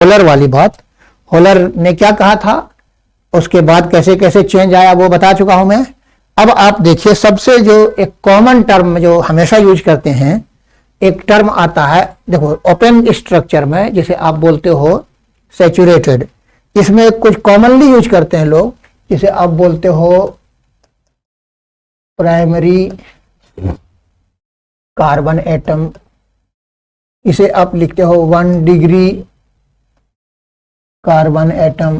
Holer वाली बात, holer ने क्या कहा था, उसके बाद कैसे कैसे चेंज आया वो बता चुका हूं मैं। अब आप देखिए, सबसे जो एक कॉमन टर्म जो हमेशा यूज करते हैं, एक टर्म आता है, देखो ओपन स्ट्रक्चर में जिसे आप बोलते हो सैचुरेटेड, इसमें कुछ कॉमनली यूज करते हैं लोग, जिसे आप बोलते हो प्राइमरी कार्बन एटम, इसे आप लिखते हो 1 डिग्री कार्बन एटम।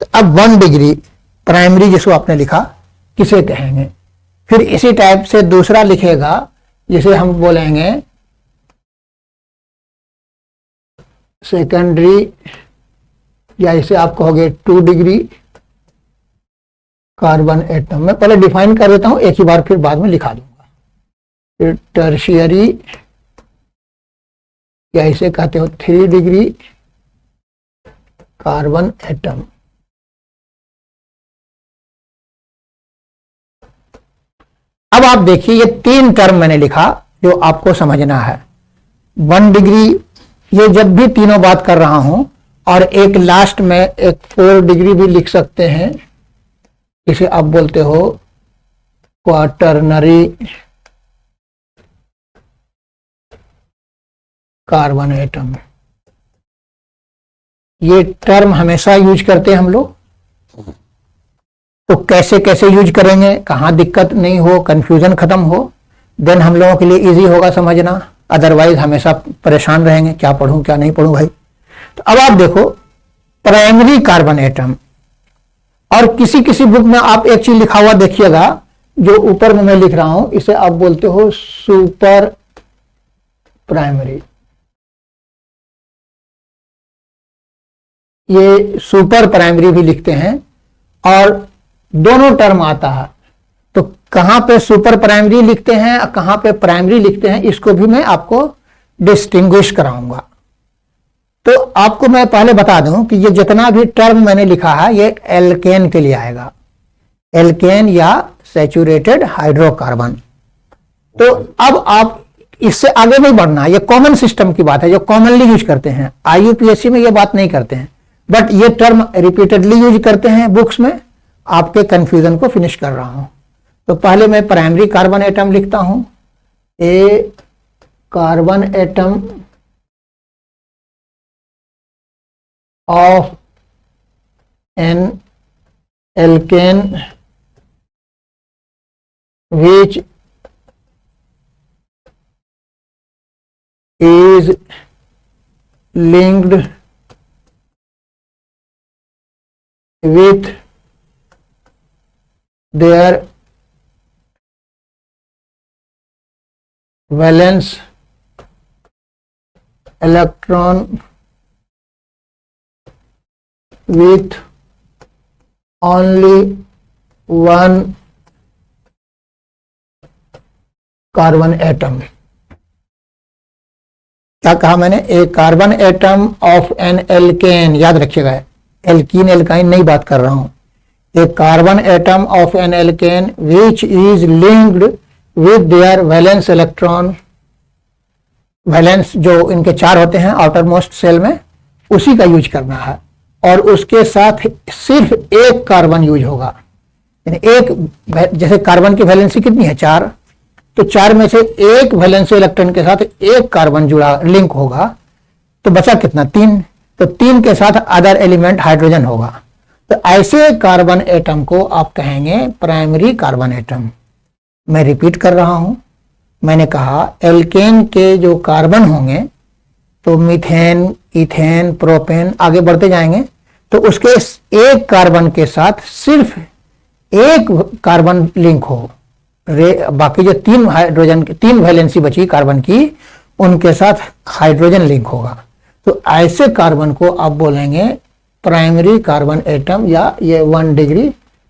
तो अब 1 डिग्री प्राइमरी जिसको आपने लिखा किसे कहेंगे। फिर इसी टाइप से दूसरा लिखेगा जिसे हम बोलेंगे सेकेंडरी, या इसे आप कहोगे 2 डिग्री कार्बन एटम। मैं पहले डिफाइन कर देता हूं, एक ही बार फिर बाद में लिखा दूंगा। फिर टर्शियरी, या इसे कहते हो 3 डिग्री कार्बन एटम। अब आप देखिए, ये 3 टर्म मैंने लिखा जो आपको समझना है। 1 डिग्री, ये जब भी तीनों बात कर रहा हूं, और एक लास्ट में एक 4 डिग्री भी लिख सकते हैं, इसे आप बोलते हो क्वाटरनरी कार्बन एटम। ये टर्म हमेशा यूज करते हैं हम लोग। तो कैसे कैसे यूज करेंगे, कहां दिक्कत नहीं हो, कंफ्यूजन खत्म हो, देन हम लोगों के लिए इजी होगा समझना। अदरवाइज हमेशा परेशान रहेंगे, क्या पढ़ूं क्या नहीं पढ़ूं भाई। तो अब आप देखो, प्राइमरी कार्बन एटम, और किसी किसी बुक में आप एक चीज लिखा हुआ देखिएगा, जो ऊपर में मैं लिख रहा हूं, इसे आप बोलते हो सुपर प्राइमरी। ये सुपर प्राइमरी भी लिखते हैं, और दोनों टर्म आता है। तो कहां पे सुपर प्राइमरी लिखते हैं और कहां पे प्राइमरी लिखते हैं, इसको भी मैं आपको डिस्टिंग्विश कराऊंगा। तो आपको मैं पहले बता दूं कि ये जितना भी टर्म मैंने लिखा है, ये एल्केन के लिए आएगा, एल्केन या सैचुरेटेड हाइड्रोकार्बन। तो अब आप इससे आगे नहीं बढ़ना, ये कॉमन सिस्टम की बात है जो कॉमनली यूज करते हैं। आईयूपीएससी में ये बात नहीं करते हैं, बट ये टर्म रिपीटेडली यूज करते हैं बुक्स में। आपके कंफ्यूजन को फिनिश कर रहा हूं। तो पहले मैं प्राइमरी कार्बन एटम लिखता हूं, a carbon atom of an alkane which is linked with their valence electron with only one carbon atom. क्या कहा मैंने, a carbon atom of an alkane, याद रखिएगा, एल्कीन एल्काइन नहीं बात कर रहा हूं। A carbon atom of an alkane which is linked with their valence electron, valence जो इनके 4 होते हैं आउटर मोस्ट सेल में, उसी का यूज करना है। और उसके साथ सिर्फ एक कार्बन यूज होगा, यानी एक, जैसे कार्बन की वैलेंसी कितनी है 4, तो 4 में से एक वैलेंसी इलेक्ट्रॉन के साथ एक कार्बन जुड़ा लिंक होगा, तो बचा कितना 3, तो 3 के साथ अदर एलिमेंट हाइड्रोजन होगा। तो ऐसे कार्बन एटम को आप कहेंगे प्राइमरी कार्बन एटम। मैं रिपीट कर रहा हूं, मैंने कहा एल्केन के जो कार्बन होंगे, तो मीथेन, इथेन, प्रोपेन, आगे बढ़ते जाएंगे, तो उसके एक कार्बन के साथ सिर्फ एक कार्बन लिंक हो, बाकी जो 3 हाइड्रोजन, 3 वैलेंसी बची कार्बन की, उनके साथ हाइड्रोजन लिंक होगा। तो ऐसे कार्बन को आप बोलेंगे प्राइमरी कार्बन एटम, या ये 1 डिग्री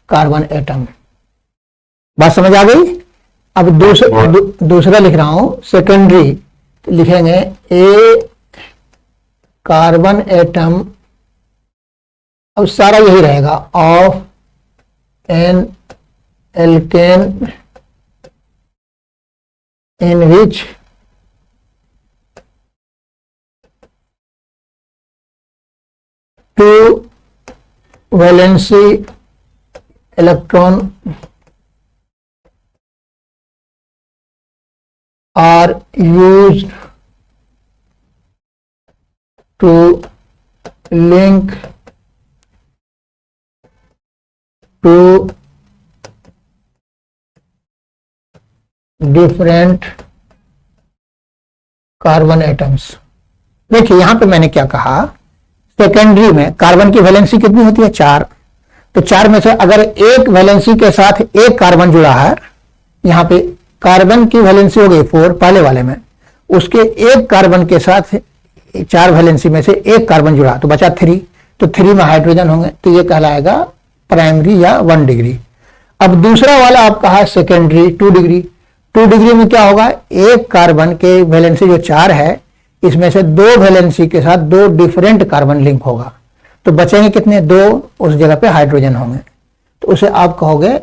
कार्बन एटम। बात समझ आ गई। अब दूसरा लिख रहा हूं सेकेंडरी, तो लिखेंगे ए कार्बन एटम, अब सारा यही रहेगा, of an alkane in which 2 valency electron are used to link to different carbon atoms. देखिए यहां पे मैंने क्या कहा, सेकेंडरी में कार्बन की वैलेंसी कितनी होती है 4, तो 4 में से अगर एक वैलेंसी के साथ एक कार्बन जुड़ा है, यहां पे कार्बन की वैलेंसी हो गई 4 पहले वाले में, उसके एक कार्बन के साथ 4 वैलेंसी में से एक कार्बन जुड़ा तो बचा 3, तो 3 में हाइड्रोजन होंगे, तो ये कहलाएगा प्राइमरी या 1 डिग्री। अब दूसरा वाला आपका है सेकेंडरी 2 डिग्री। 2 डिग्री में क्या होगा, एक कार्बन के वैलेंसी जो 4 है, इसमें से 2 वैलेंसी के साथ 2 डिफरेंट कार्बन लिंक होगा, तो बचेंगे कितने 2, उस जगह पे हाइड्रोजन होंगे, तो उसे आप कहोगे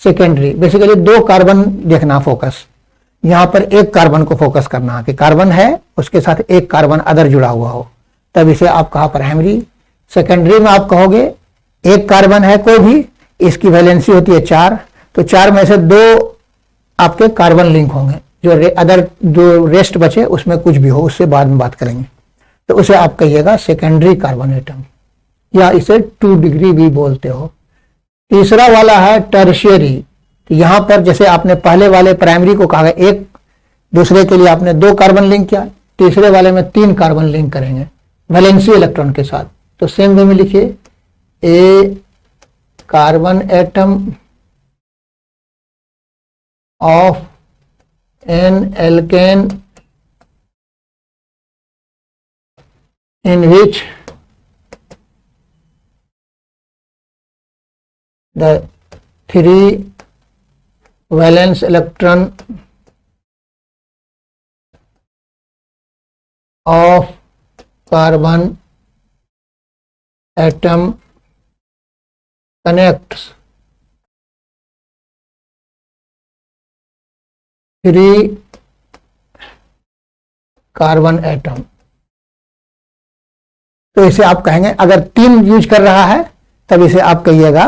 सेकेंडरी। बेसिकली 2 कार्बन देखना फोकस, यहां पर एक कार्बन को फोकस करना कि कार्बन है उसके साथ एक कार्बन अदर जुड़ा हुआ हो, तब इसे आप कहा प्राइमरी। सेकेंडरी में आप कहोगे एक कार्बन है कोई भी, इसकी वैलेंसी होती है 4, तो 4 में से 2 आपके कार्बन लिंक होंगे, जो अदर जो रेस्ट बचे उसमें कुछ भी हो, उससे बाद में बात करेंगे, तो उसे आप कहिएगा सेकेंडरी कार्बन एटम, या इसे 2 डिग्री भी बोलते हो। तीसरा वाला है टर्शियरी। यहां पर जैसे आपने पहले वाले प्राइमरी को कहा एक दूसरे के लिए आपने 2 कार्बन लिंक किया, तीसरे वाले में 3 कार्बन लिंक करेंगे वैलेंसी इलेक्ट्रॉन के साथ, तो सेम वे में लिखिए a carbon atom of an alkane in which the 3 valence electron of carbon atom connects 3 carbon atom. तो इसे आप कहेंगे, अगर 3 यूज कर रहा है तब इसे आप कहिएगा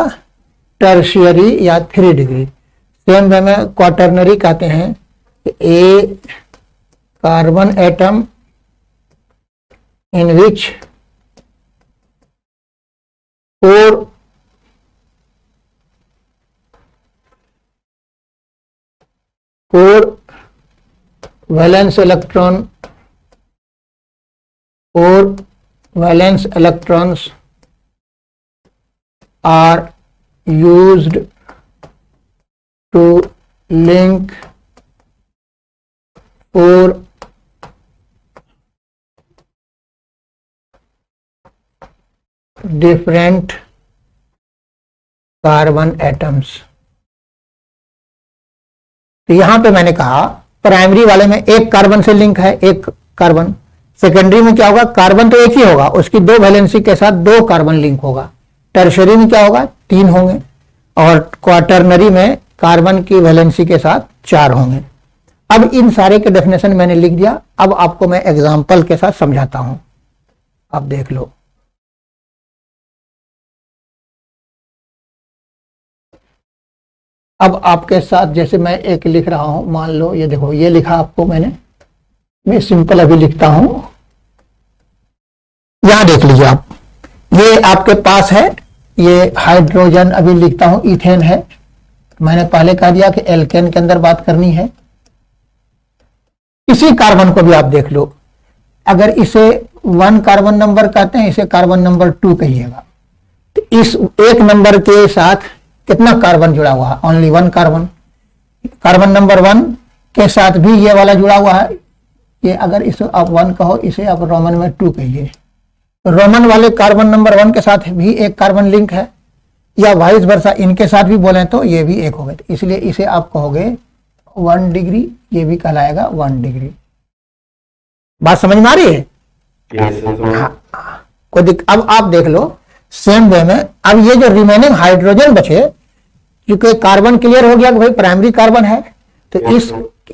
टर्शियरी या 3 डिग्री। सेम वे में क्वाटरनरी कहते हैं, a carbon atom in which 4 valence electrons are used to link 4 different carbon atoms। तो यहां पे मैंने कहा प्राइमरी वाले में एक कार्बन से लिंक है एक कार्बन, सेकेंडरी में क्या होगा, कार्बन तो एक ही होगा, उसकी 2 वैलेंसी के साथ 2 कार्बन लिंक होगा, टर्शियरी में क्या होगा 3 होंगे, और क्वाटरनरी में कार्बन की वैलेंसी के साथ 4 होंगे। अब इन सारे के डेफिनेशन मैंने लिख दिया, अब आपको मैं एग्जांपल के साथ समझाता हूं, आप देख लो। अब आपके साथ जैसे मैं एक लिख रहा हूं, मान लो ये देखो, ये लिखा आपको मैंने, मैं सिंपल अभी लिखता हूं, यहां देख लीजिए आप, ये आपके पास है, ये हाइड्रोजन अभी लिखता हूं, इथेन है, मैंने पहले कह दिया कि एल्केन के अंदर बात करनी है। इसी कार्बन को भी आप देख लो, अगर इसे 1 कार्बन नंबर कहते हैं, इसे कार्बन नंबर 2 कहिएगा, तो इस एक नंबर के साथ कितना कार्बन जुड़ा हुआ है, ओनली 1 कार्बन। कार्बन नंबर 1 के साथ भी ये वाला जुड़ा हुआ है, ये अगर इसे आप 1 कहो, इसे आप रोमन में 2 कहिए, तो रोमन वाले कार्बन नंबर 1 के साथ भी एक कार्बन लिंक है, या वाइस वर्सा इनके साथ भी बोले तो ये भी एक हो गए, तो इसलिए इसे आप कहोगे 1 डिग्री, ये भी कहलाएगा 1 डिग्री। बात समझ में आ रही है? अब आप देख लो सेम वे में, अब ये जो रिमेनिंग हाइड्रोजन बचे, क्योंकि कार्बन क्लियर हो गया कि भाई प्राइमरी कार्बन है, तो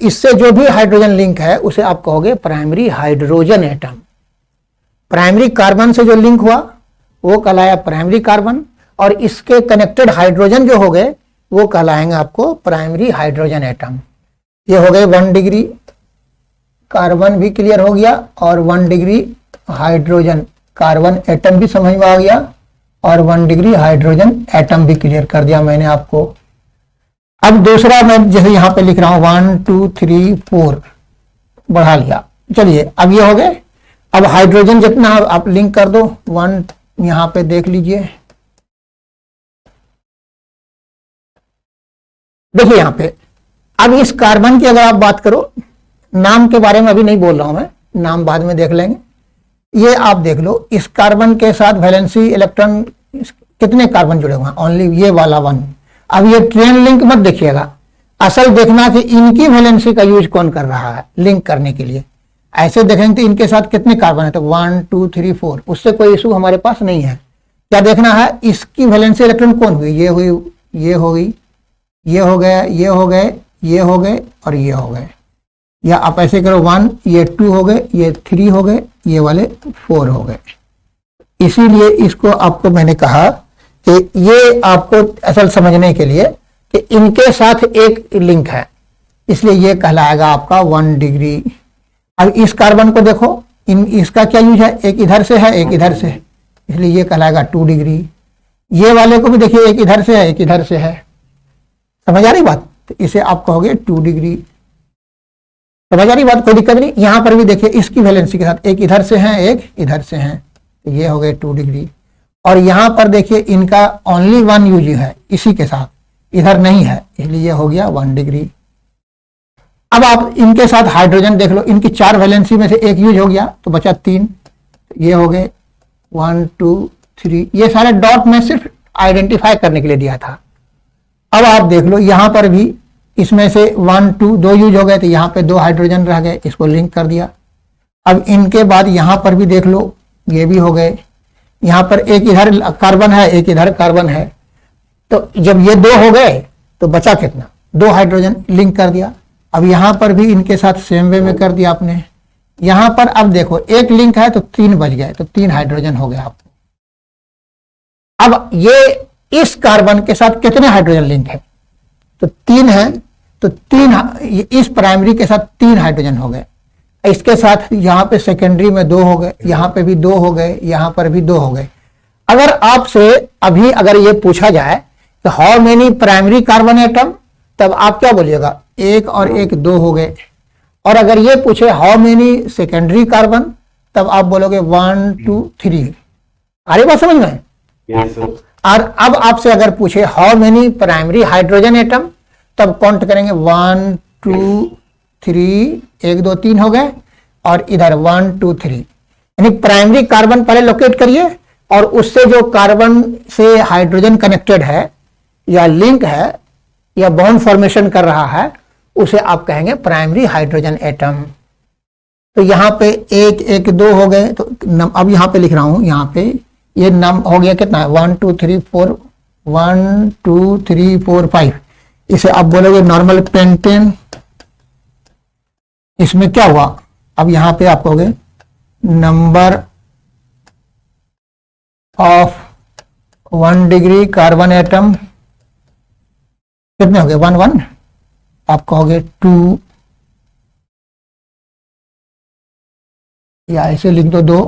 इससे जो भी हाइड्रोजन लिंक है उसे आप कहोगे primary hydrogen atom. Primary carbon से जो लिंक हुआ वो कहलाया प्राइमरी कार्बन, और इसके कनेक्टेड हाइड्रोजन जो हो गए वो कहलाएंगे आपको प्राइमरी हाइड्रोजन एटम। ये हो गए 1 डिग्री कार्बन भी क्लियर हो गया, और 1 डिग्री हाइड्रोजन कार्बन एटम भी समझ में आ गया, और 1 डिग्री हाइड्रोजन एटम भी क्लियर कर दिया मैंने आपको। अब दूसरा मैं जैसे यहां पे लिख रहा हूं 1 2 3 4 बढ़ा लिया। चलिए अब ये हो गए। अब हाइड्रोजन जितना आप लिंक कर दो, 1 यहां पे देख लीजिए, देखिए यहां पे। अब इस कार्बन की अगर आप बात करो, नाम के बारे में अभी नहीं बोल रहा हूं मैं, नाम बाद में देख लेंगे। ये आप देख लो, इस कार्बन के साथ वैलेंसी इलेक्ट्रॉन कितने कार्बन जुड़े हुए हैं, ओनली ये वाला 1। अब ये ट्रेन लिंक मत देखिएगा, असल देखना कि इनकी वैलेंसी का यूज कौन कर रहा है लिंक करने के लिए। ऐसे देखेंगे तो इनके साथ कितने कार्बन है, तो 1 2 3 4, उससे कोई इशू हमारे पास नहीं है। क्या देखना है, इसकी वैलेंसी इलेक्ट्रॉन कौन हुई, ये हुई, ये हो गई, ये हो गए, ये हो गए, ये हो गए, और ये हो गए। या आप ऐसे करो 1, ये 2 हो गए, ये 3 हो गए, ये वाले 4 हो गए। इसीलिए इसको आपको मैंने कहा कि ये आपको असल समझने के लिए कि इनके साथ एक लिंक है, इसलिए ये कहलाएगा आपका 1 डिग्री। अब इस कार्बन को देखो, इसका क्या यूज है, एक इधर से है एक इधर से, इसलिए ये कहलाएगा 2 डिग्री। ये वाले को भी देखिए, एक इधर से है एक इधर से है, समझ आ रही बात, तो इसे आप कहोगे 2 डिग्री। समझ आ रही बात, कोई दिक्कत नहीं। यहां पर भी देखिए इसकी वैलेंसी के साथ एक इधर से है एक इधर से है, तो ये हो गए 2 डिग्री। और यहां पर देखिए इनका ओनली 1 यूज है इसी के साथ, इधर नहीं है, इसलिए ये हो गया 1 डिग्री। अब आप इनके साथ हाइड्रोजन देख लो, इनकी 4 वैलेंसी में से एक यूज हो गया तो बचा 3, ये हो गए 1 2 3। ये सारे डॉट में सिर्फ आइडेंटिफाई करने के लिए दिया था। अब आप देख लो यहां पर भी इसमें से 1 2 2 यूज हो गए, तो यहां पे 2 हाइड्रोजन रह गए, इसको लिंक कर दिया। अब इनके बाद यहां पर भी देख लो, ये भी हो गए, यहां पर एक इधर कार्बन है एक इधर कार्बन है, तो जब ये 2 हो गए तो बचा कितना, 2 हाइड्रोजन लिंक कर दिया। अब यहां पर भी इनके साथ सेम वे में कर दिया आपने। यहां पर अब देखो एक लिंक है तो 3 बच गए, तो 3 हाइड्रोजन हो गए आपको। अब ये इस कार्बन के साथ कितने हाइड्रोजन लिंक है, तो 3 है, तो 3 इस प्राइमरी के साथ 3 हाइड्रोजन हो गए। इसके साथ यहां पे सेकेंडरी में 2 हो गए, यहां पे भी 2 हो गए, यहां पर भी 2 हो गए। अगर आपसे अभी अगर ये पूछा जाए तो how many primary carbon atom, तब आप क्या बोलिएगा, 1 और 1 2 हो गए। और अगर ये पूछे हाउ मेनी सेकेंडरी कार्बन, तब आप बोलोगे 1 2 3। अरे बात समझ में। और अब आपसे अगर पूछे how many primary hydrogen atom, तब काउंट करेंगे 1 2 3, 1 2 3 हो गए, और इधर 1 2 3। यानी प्राइमरी कार्बन पहले लोकेट करिए, और उससे जो कार्बन से हाइड्रोजन कनेक्टेड है या लिंक है या बॉन्ड फॉर्मेशन कर रहा है, उसे आप कहेंगे प्राइमरी हाइड्रोजन एटम। तो यहां पे 1 1 2 हो गए, तो अब यहां पे लिख रहा हूं, यहां पे ये नम हो गया कितना है, 1 2 3 4, 1 2 3 4 5। इसे आप बोलोगे नॉर्मल पेंटेन। इसमें क्या हुआ, अब यहां पे आप कहोगे number of 1 degree carbon atom कितने हो गए, 1 1, आप कहोगे 2, या ऐसे लिख दो 2।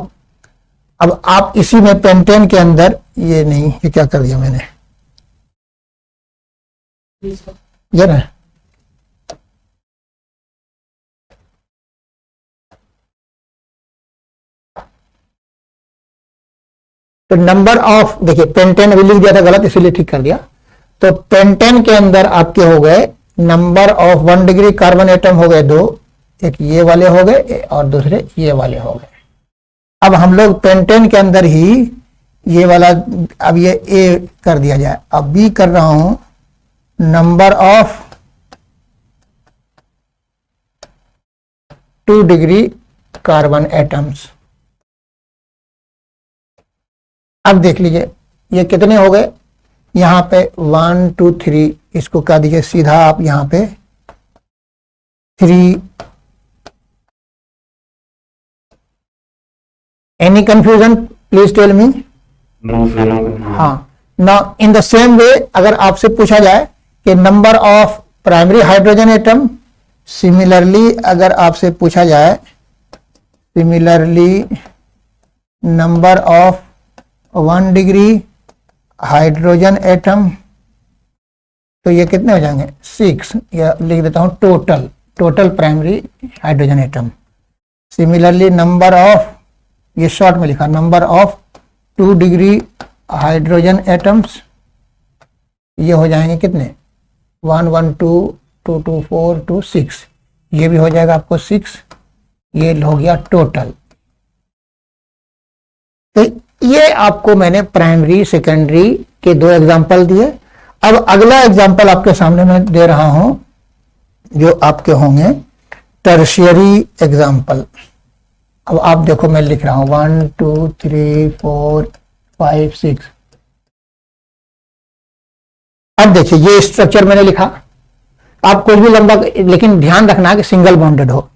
अब आप इसी में पेंटेन के अंदर, ये नहीं, ये क्या कर दिया मैंने, ये ना, तो नंबर ऑफ, देखिए पेंटेन अभी लिख दिया था गलत, इसीलिए ठीक कर दिया। तो पेंटेन के अंदर आपके हो गए number of 1 degree carbon atom हो गए 2, एक ये वाले हो गए और दूसरे ये वाले हो गए। अब हम लोग पेंटेन के अंदर ही ये वाला, अब ये ए कर दिया जाए, अब बी कर रहा हूं number of 2 degree carbon atoms. अब देख लीजिए ये कितने हो गए, यहां पे 1 2 3, इसको कह दीजिए सीधा आप यहां पे 3। Any confusion please tell me. हाँ ना, इन द सेम वे अगर आपसे पूछा जाए कि number of primary hydrogen atom, similarly अगर आपसे पूछा जाए similarly number of 1 degree hydrogen atom, तो ये कितने हो जाएंगे 6, या लिख देता हूं total primary hydrogen atom. Similarly number of, ये शॉर्ट में लिखा, number of 2 degree hydrogen atoms, ये हो जाएंगे कितने 1 1 2 2 2 4 2 6, ये भी हो जाएगा आपको 6, ये हो गया टोटल। तो ये आपको मैंने प्राइमरी सेकेंडरी के 2 एग्जांपल दिए। अब अगला एग्जांपल आपके सामने मैं दे रहा हूं जो आपके होंगे टर्शियरी एग्जांपल। अब आप देखो मैं लिख रहा हूं 1 2 3 4 5 6। अब देखिए ये स्ट्रक्चर मैंने लिखा, आप कुछ भी लंबा, लेकिन ध्यान रखना कि सिंगल बॉन्डेड हो।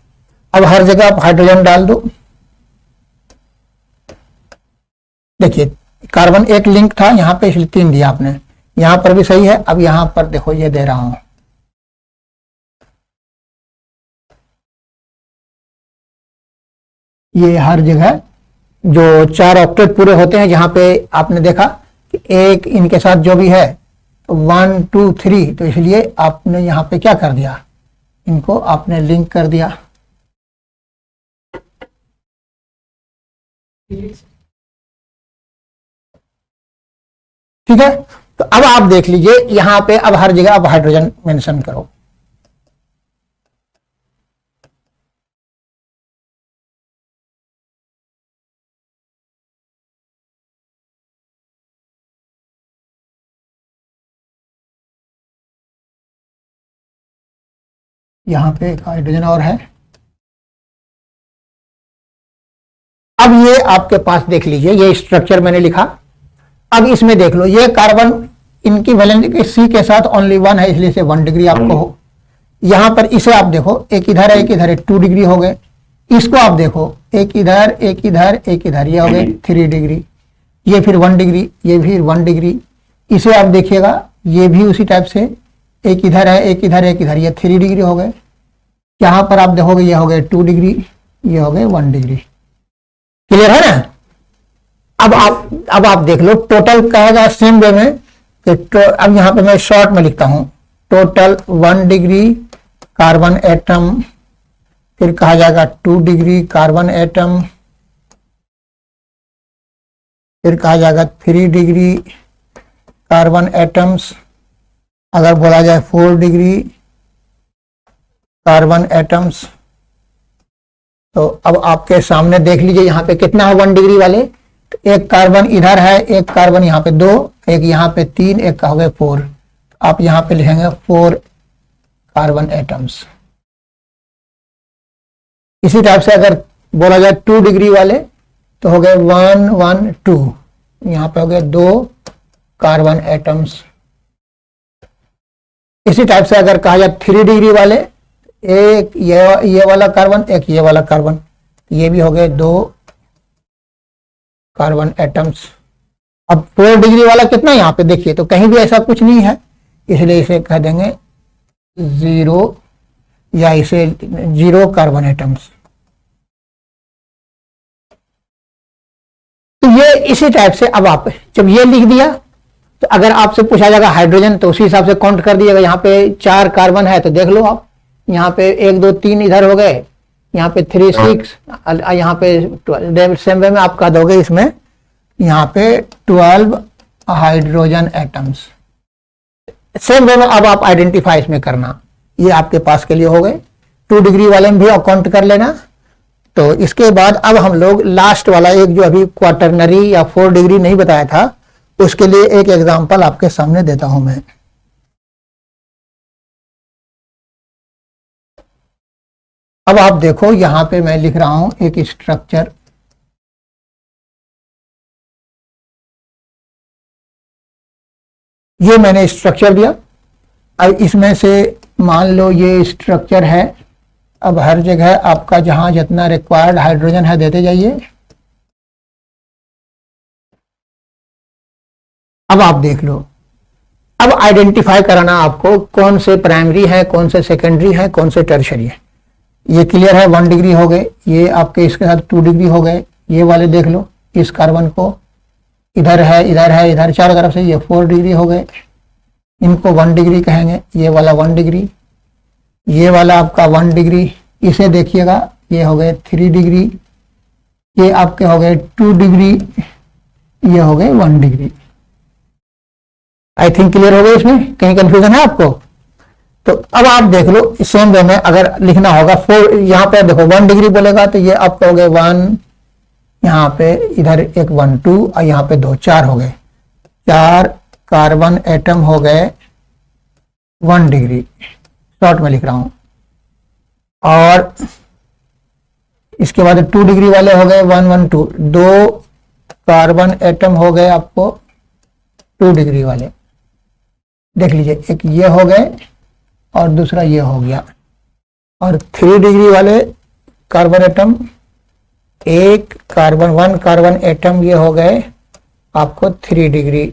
अब हर जगह आप हाइड्रोजन डाल दो। देखिए कार्बन एक लिंक था यहां पे, इसलिए 3 दिया आपने, यहां पर भी सही है। अब यहां पर देखो ये दे रहा हूं, ये हर जगह जो 4 ऑक्टेट पूरे होते हैं, जहां पे आपने देखा कि एक इनके साथ जो भी है 1 2 3, तो इसलिए आपने यहां पे क्या कर दिया, इनको आपने लिंक कर दिया। ठीक है, तो अब आप देख लीजिए यहां पे, अब हर जगह आप हाइड्रोजन मेंशन करो। यहां पे एक हाइड्रोजन और है। अब ये आपके पास देख लीजिए, ये स्ट्रक्चर मैंने लिखा। अब इसमें देख लो, ये कार्बन इनकी वैलेंसी सी के साथ ओनली 1 है, इसलिए से 1 डिग्री आपको हो। यहां पर इसे आप देखो, एक इधर है एक इधर है, 2 डिग्री हो गए। इसको आप देखो, एक इधर एक इधर एक इधर, ये हो गए 3 डिग्री। ये फिर 1 डिग्री, ये फिर 1 डिग्री। इसे आप देखिएगा, ये भी उसी टाइप से, एक इधर है एक इधर एक इधर, ये 3 डिग्री हो गए। यहां पर आप देखोगे ये हो गए 2 डिग्री, ये हो गए 1 डिग्री। क्लियर है ना? अब आप देख लो, टोटल कहेगा सेम वे में कि अब यहां पे मैं शॉर्ट में लिखता हूं, टोटल 1 डिग्री कार्बन एटम, फिर कहा जाएगा 2 डिग्री कार्बन एटम, फिर कहा जाएगा 3 डिग्री कार्बन एटम्स, अगर बोला जाए 4 डिग्री कार्बन एटम्स। तो अब आपके सामने देख लीजिए यहां पे कितना है 1 डिग्री वाले, तो एक कार्बन इधर है, एक कार्बन यहां पे 2, एक यहां पे 3, एक हो गए 4। आप यहां पे लिखेंगे 4 कार्बन एटम्स। इसी टाइप से अगर बोला जाए 2 डिग्री वाले, तो हो गए 1 1 2, यहां पे हो गए 2 कार्बन एटम्स। इसी टाइप से अगर कहा जाए 3 डिग्री वाले, एक ये वाला कार्बन, एक ये वाला कार्बन, ये भी हो गए 2 कार्बन एटम्स। अब 4 डिग्री वाला कितना यहां पे देखिए, तो कहीं भी ऐसा कुछ नहीं है, इसलिए इसे कह देंगे 0, या इसे 0 कार्बन एटम्स। तो ये इसी टाइप से, अब आप जब ये लिख दिया, तो अगर आपसे पूछा जाएगा हाइड्रोजन, तो उसी हिसाब से काउंट कर दिएगा। यहाँ पे 4 कार्बन है, तो देख लो आप, यहाँ पे 1 2 3 इधर हो गए, यहाँ पे 3 6, यहाँ पे 12, सेम वे में आप कह दोगे इसमें यहाँ पे 12 हाइड्रोजन एटम्स। सेम वे में अब आप आइडेंटिफाई इसमें करना, ये आपके पास के लिए हो गए। 2 डिग्री वाले में भी काउंट कर लेना। तो इसके बाद अब हम लोग लास्ट वाला एक जो अभी क्वार्टरनरी या 4 डिग्री नहीं बताया था, उसके लिए एक एग्जांपल आपके सामने देता हूं मैं। अब आप देखो यहां पे मैं लिख रहा हूं एक स्ट्रक्चर, ये मैंने स्ट्रक्चर दिया। अब इसमें से मान लो ये स्ट्रक्चर है। अब हर जगह आपका जहां जितना रिक्वायर्ड हाइड्रोजन है देते जाइए। अब आप देख लो, अब आइडेंटिफाई कराना आपको कौन से प्राइमरी है, कौन से सेकेंडरी है, कौन से टर्शरी है। ये क्लियर है, 1 डिग्री हो गए, ये आपके इसके साथ 2 डिग्री हो गए। ये वाले देख लो, इस कार्बन को इधर है, इधर है, इधर, चारों तरफ से, ये 4 डिग्री हो गए, इनको 1 डिग्री कहेंगे। ये वाला 1 डिग्री, ये वाला आपका 1 डिग्री, इसे देखिएगा, ये हो गए 3 डिग्री, ये आपके हो गए 2 डिग्री, ये हो गए 1 डिग्री। आई थिंक क्लियर हो गए, इसमें कहीं कंफ्यूजन है आपको? तो अब आप देख लो, सेम वे में अगर लिखना होगा 4, यहां पे देखो 1 डिग्री बोलेगा तो ये आपका हो गए 1, यहाँ पे इधर एक 1 2 और यहाँ पे 2 4 हो गए, 4 कार्बन एटम हो गए 1 डिग्री, शॉर्ट में लिख रहा हूं। और इसके बाद 2 डिग्री वाले हो गए 1 1 2, 2 कार्बन एटम हो गए आपको 2 डिग्री वाले, देख लीजिए, एक ये हो गए और दूसरा ये हो गया। और 3 डिग्री वाले कार्बन एटम, एक कार्बन 1 कार्बन एटम ये हो गए आपको 3 डिग्री,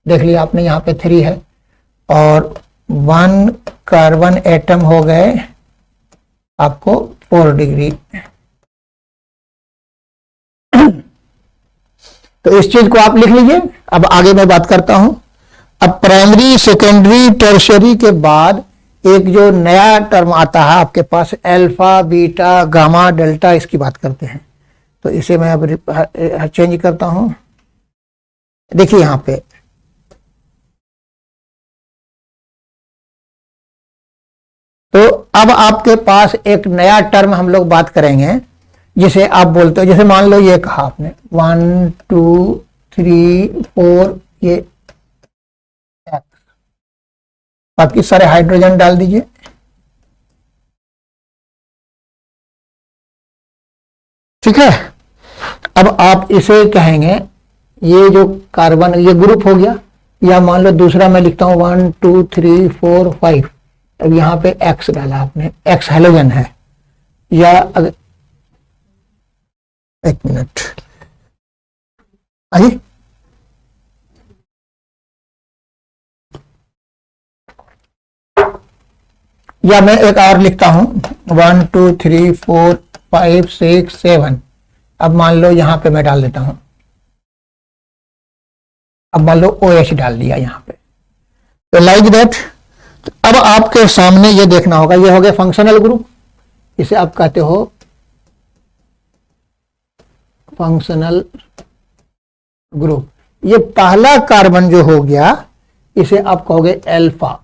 देख लिया आपने, यहाँ पे 3 है। और 1 कार्बन एटम हो गए आपको 4 डिग्री। तो इस चीज को आप लिख लीजिए। अब आगे मैं बात करता हूं। अब प्राइमरी, सेकेंडरी, टर्शियरी के बाद एक जो नया टर्म आता है आपके पास, अल्फा, बीटा, गामा, डेल्टा, इसकी बात करते हैं। तो इसे मैं अब चेंज करता हूं। देखिए यहां पे तो अब आपके पास एक नया टर्म हम लोग बात करेंगे, जिसे आप बोलते हो, जैसे मान लो ये कहा आपने 1 2 3 4, ये X, बाकी सारे हाइड्रोजन डाल दीजिए। ठीक है, अब आप इसे कहेंगे, ये जो कार्बन, ये ग्रुप हो गया, या मान लो दूसरा मैं लिखता हूं 1 2 3 4 5, अब यहां पे X डाला आपने, X हेलोजन है। या अगर एक मिनट आइए, या मैं एक और लिखता हूं 1 2 3 4 5 6 7। अब मान लो यहां पे मैं डाल देता हूं, अब मान लो OH डाल दिया यहां पे, तो लाइक दैट। तो अब आपके सामने ये देखना होगा, ये हो गया फंक्शनल ग्रुप, इसे आप कहते हो फंक्शनल ग्रुप। ये पहला कार्बन जो हो गया, इसे आप कहोगे अल्फा,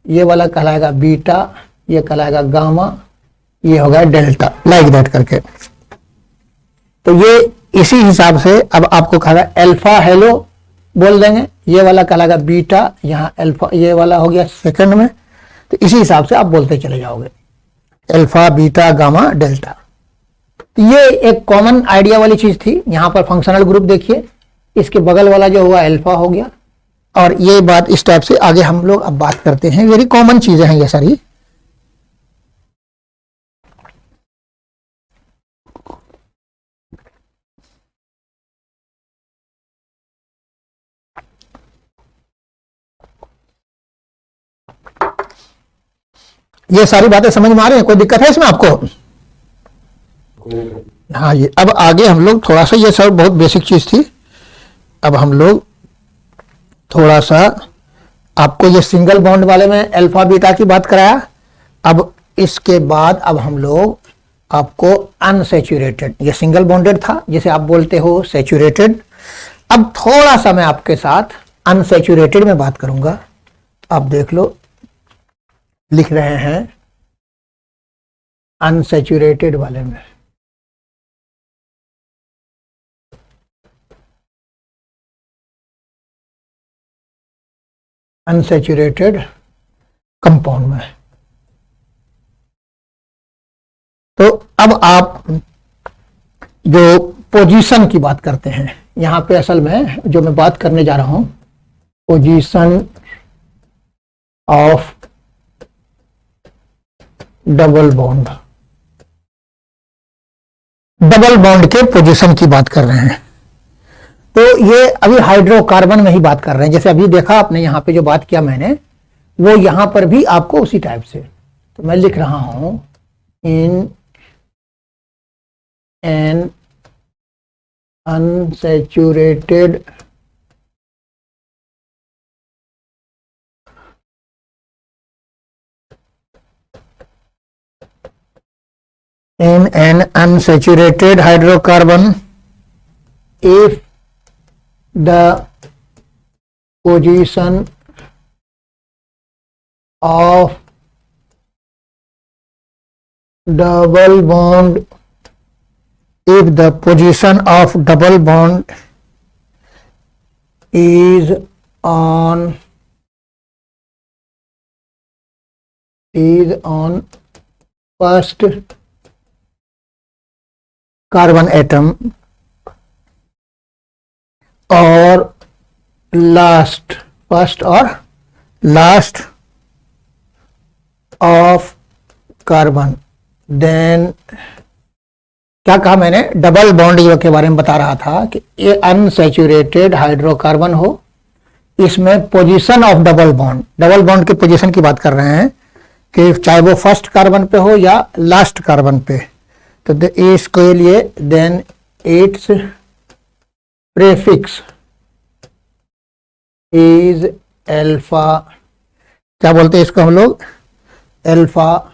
ये वाला कहलाएगा बीटा, ये कहलाएगा गामा, ये हो गया डेल्टा, लाइक दैट करके। तो ये इसी हिसाब से अब आपको कहा अल्फा हेलो बोल देंगे, ये वाला कहलाएगा बीटा, यहाँ अल्फा, ये वाला हो गया सेकंड में। तो इसी हिसाब से आप बोलते चले जाओगे, अल्फा, बीटा, गामा, डेल्टा। तो ये एक कॉमन आइडिया वाली चीज थी। यहां पर फंक्शनल ग्रुप देखिए, इसके बगल वाला जो हुआ अल्फा हो गया, और ये बात इस टाइप से आगे हम लोग अब बात करते हैं। वेरी कॉमन चीजें हैं ये सारी। ये सारी बातें समझ में आ रही हैं? कोई दिक्कत है इसमें आपको? हाँ, ये अब आगे हम लोग थोड़ा सा, ये सब बहुत बेसिक चीज थी। अब हम लोग थोड़ा सा आपको ये सिंगल बॉन्ड वाले में अल्फा बीटा की बात कराया। अब इसके बाद अब हम लोग आपको अनसैचुरेटेड, ये सिंगल बॉन्डेड था जिसे आप बोलते हो सैचुरेटेड। अब थोड़ा सा मैं आपके साथ अनसैचुरेटेड में बात करूंगा। आप देख लो, लिख रहे हैं अनसैचुरेटेड वाले में। अनसैचुरेटेड कंपाउंड में। तो अब आप जो पोजीशन की बात करते हैं, यहां पे असल में जो मैं बात करने जा रहा हूं, position of double bond, double bond के पोजीशन की बात कर रहे हैं। तो ये अभी हाइड्रोकार्बन में ही बात कर रहे हैं, जैसे अभी देखा आपने यहाँ पे जो बात किया मैंने, वो यहां पर भी आपको उसी टाइप से। तो मैं लिख रहा हूं in an unsaturated hydrocarbon, if the position of double bond is on first carbon atom or first or last of carbon, then क्या कहा मैंने, डबल बॉन्ड के बारे में बता रहा था कि ये अनसैचुरेटेड हाइड्रोकार्बन हो, इसमें पोजीशन ऑफ डबल बॉन्ड की पोजीशन की बात कर रहे हैं कि चाहे वो फर्स्ट कार्बन पे हो या लास्ट कार्बन पे। तो इसके लिए then it's prefix is alpha, क्या बोलते हैं इसको हम लोग, अल्फा।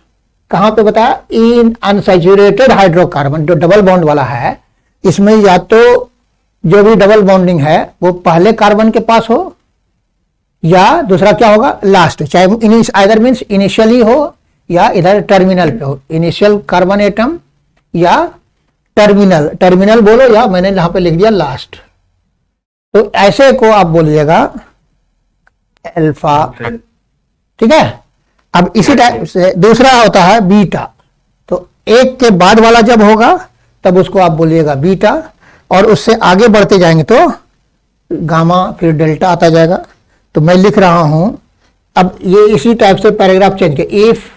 कहां पे बताया, इन अनसैचुरेटेड हाइड्रोकार्बन जो डबल बॉन्ड वाला है, इसमें या तो जो भी डबल बॉन्डिंग है वो पहले कार्बन के पास हो या दूसरा क्या होगा, लास्ट, चाहे आइदर मींस इनिशियली हो या इधर टर्मिनल पे हो, इनिशियल कार्बन एटम या टर्मिनल बोलो, या मैंने यहां पे लिख दिया लास्ट। तो ऐसे को आप बोलिएगा अल्फा, ठीक है। अब इसी टाइप से दूसरा होता है बीटा, तो एक के बाद वाला जब होगा तब उसको आप बोलिएगा बीटा, और उससे आगे बढ़ते जाएंगे तो गामा फिर डेल्टा आता जाएगा। तो मैं लिख रहा हूं, अब ये इसी टाइप से पैराग्राफ चेंज किया, इफ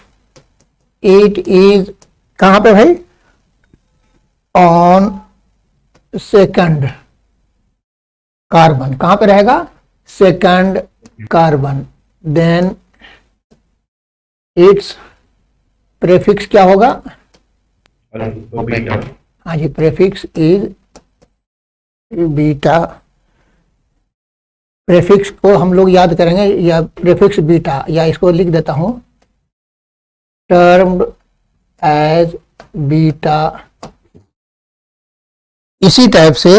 इट इज कहां पे भाई, ऑन सेकंड कार्बन, कहां पे रहेगा, second carbon, then it's prefix क्या होगा, हाँ जी, प्रेफिक्स इज बीटा। प्रेफिक्स को हम लोग याद करेंगे, या प्रेफिक्स बीटा, या इसको लिख देता हूं टर्म्ड एज बीटा। इसी टाइप से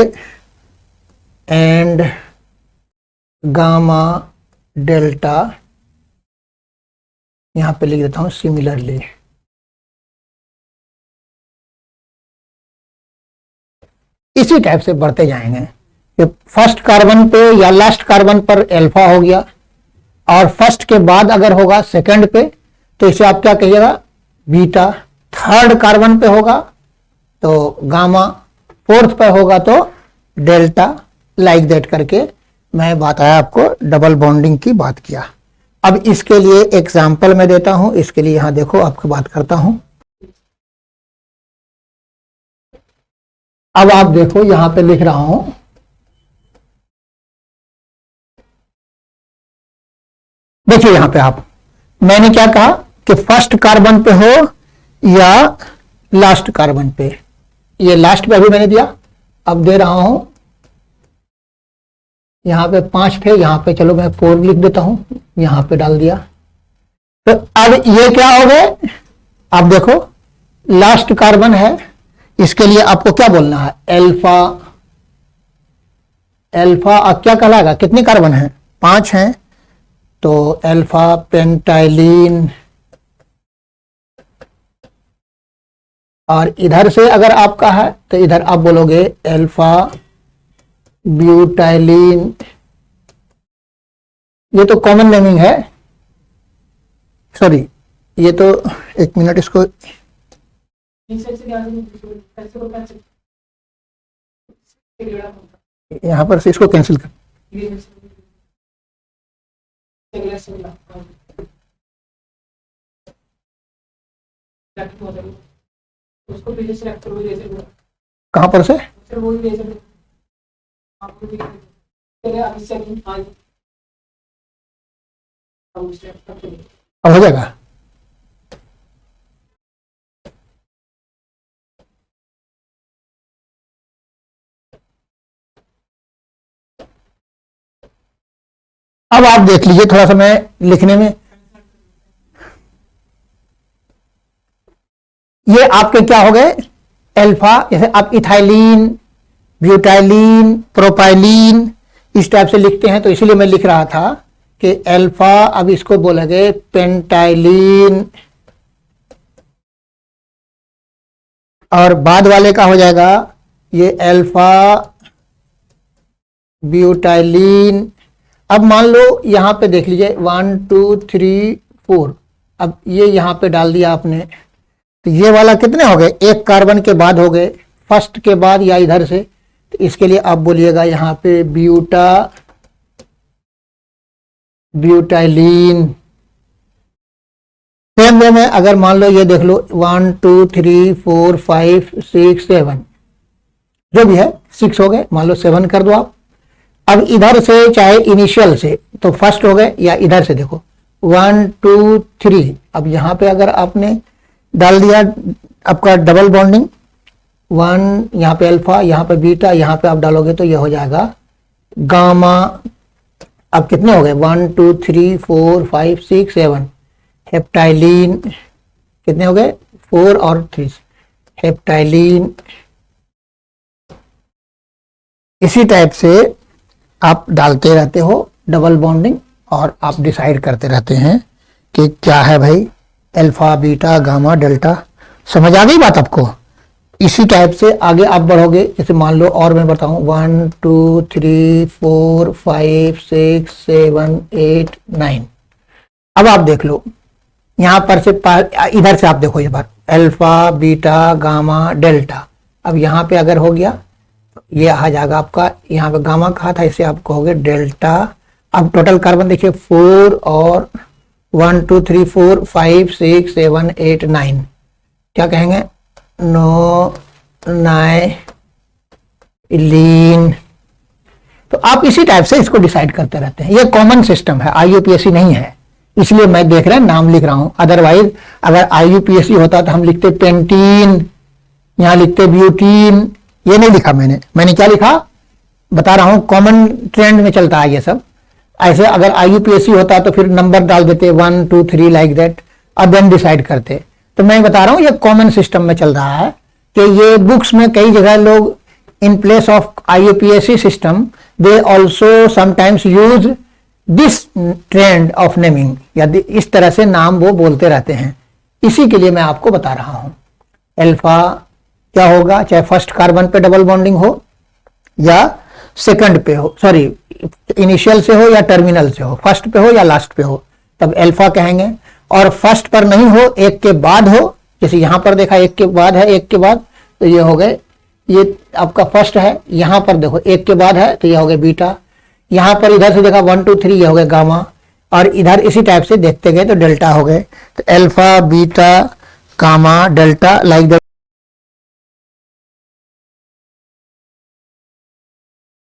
एंड गामा डेल्टा यहां पे लिख देता हूं सिमिलरली। इसी टाइप से बढ़ते जाएंगे, फर्स्ट कार्बन पे या लास्ट कार्बन पर अल्फा हो गया, और फर्स्ट के बाद अगर होगा सेकंड पे तो इसे आप क्या कहिएगा, बीटा। थर्ड कार्बन पे होगा तो गामा, फोर्थ पे होगा तो डेल्टा, लाइक दैट करके मैं बताया आपको, डबल बॉन्डिंग की बात किया। अब इसके लिए एग्जाम्पल मैं देता हूं, इसके लिए यहां देखो आपको बात करता हूं। अब आप देखो यहां पे लिख रहा हूं, देखिए यहां पे आप, मैंने क्या कहा कि फर्स्ट कार्बन पे हो या लास्ट कार्बन पे, ये लास्ट पे अभी मैंने दिया, अब दे रहा हूं यहां पे 5 थे, यहां पे चलो मैं 4 लिख देता हूं, यहां पे डाल दिया। तो अब ये क्या हो गए, अब देखो लास्ट कार्बन है, इसके लिए आपको क्या बोलना है, अल्फा। अल्फा अब क्या कहलाएगा, कितने कार्बन है, 5 हैं, तो अल्फा पेंटाइलिन। और इधर से अगर आपका है तो इधर आप बोलोगे अल्फा ब्यूटाइलिन। ये तो कॉमन नेमिंग है, सॉरी, ये तो एक मिनट, इसको यहां पर से इसको कैंसिल कर, कहां पर से, अब हो जाएगा। अब आप देख लीजिए थोड़ा सा मैं लिखने में, ये आपके क्या हो गए अल्फा, जैसे आप इथाइलिन, ब्यूटाइलिन, प्रोपाइलिन इस टाइप से लिखते हैं, तो इसलिए मैं लिख रहा था कि अल्फा, अब इसको बोलेंगे पेंटाइलिन, और बाद वाले का हो जाएगा ये अल्फा ब्यूटाइलिन। अब मान लो यहां पे देख लीजिए 1 2 3 4, अब ये यहां पे डाल दिया आपने, तो ये वाला कितने हो गए, एक कार्बन के बाद हो गए, फर्स्ट के बाद या इधर से, तो इसके लिए आप बोलिएगा यहां पे ब्यूटाइलिन। सेम वे में अगर मान लो ये देख लो 1 2 3 4 5 6 7, जो भी है 6 हो गए, मान लो 7 कर दो आप। अब इधर से चाहे इनिशियल से, तो फर्स्ट हो गए, या इधर से देखो 1 2 3, अब यहां पे अगर आपने डाल दिया आपका डबल बॉन्डिंग, 1 यहाँ पे अल्फा, यहाँ पे बीटा, यहाँ पे आप डालोगे तो ये हो जाएगा गामा। अब कितने हो गए 1 2 3 4 5 6 7, हेप्टाइलिन कितने हो गए 4 और 3, हेप्टाइलिन। इसी टाइप से आप डालते रहते हो डबल बॉन्डिंग, और आप डिसाइड करते रहते हैं कि क्या है भाई अल्फा बीटा गामा डेल्टा। समझ आ गई बात आपको? इसी टाइप से आगे आप बढ़ोगे, जैसे मान लो और मैं बताऊं 1 2 3 4 5 6 7 8 9। अब आप देख लो यहां पर से इधर से आप देखो ये बात, अल्फा बीटा गामा डेल्टा। अब यहां पे अगर हो गया ये आ जाएगा आपका, यहाँ पे गामा कहा था, इसे आप कहोगे डेल्टा। अब टोटल कार्बन देखिए 4 और 1 2 3 4 5 6 7 8 9, क्या कहेंगे नाइलीन। तो आप इसी टाइप से इसको डिसाइड करते रहते हैं। ये कॉमन सिस्टम है, आईयूपीएसी नहीं है, इसलिए मैं देख रहे हैं नाम लिख रहा हूं। अदरवाइज अगर आईयूपीएसी होता तो हम लिखते पेंटीन, यहां लिखते ब्यूटीन, ये नहीं लिखा मैंने क्या लिखा बता रहा हूं, कॉमन ट्रेंड में चलता है ये सब। ऐसे अगर आईयूपीएसी होता तो फिर नंबर डाल देते 1 2 3 लाइक दैट, और देन डिसाइड करते। तो मैं बता रहा हूं ये कॉमन सिस्टम में चल रहा है कि ये बुक्स में कई जगह लोग in place of IUPAC system they also sometimes use this trend of naming, या इस तरह से नाम वो बोलते रहते हैं। इसी के लिए मैं आपको बता रहा हूं अल्फा क्या होगा, चाहे फर्स्ट कार्बन पे डबल बॉन्डिंग हो या सेकंड पे हो, सॉरी इनिशियल से हो या टर्मिनल से हो, फर्स्ट पे हो या लास्ट पे हो, तब अल्फा कहेंगे। और फर्स्ट पर नहीं हो, एक के बाद हो, जैसे यहां पर देखा एक के बाद है, एक के बाद, तो ये हो गए, ये आपका फर्स्ट है। यहां पर देखो एक के बाद है, तो ये हो गए बीटा। यहां पर इधर से देखा 1 2 3, ये हो गए गामा, और इधर इसी टाइप से देखते गए तो डेल्टा हो गए। तो alpha beta gamma delta like that.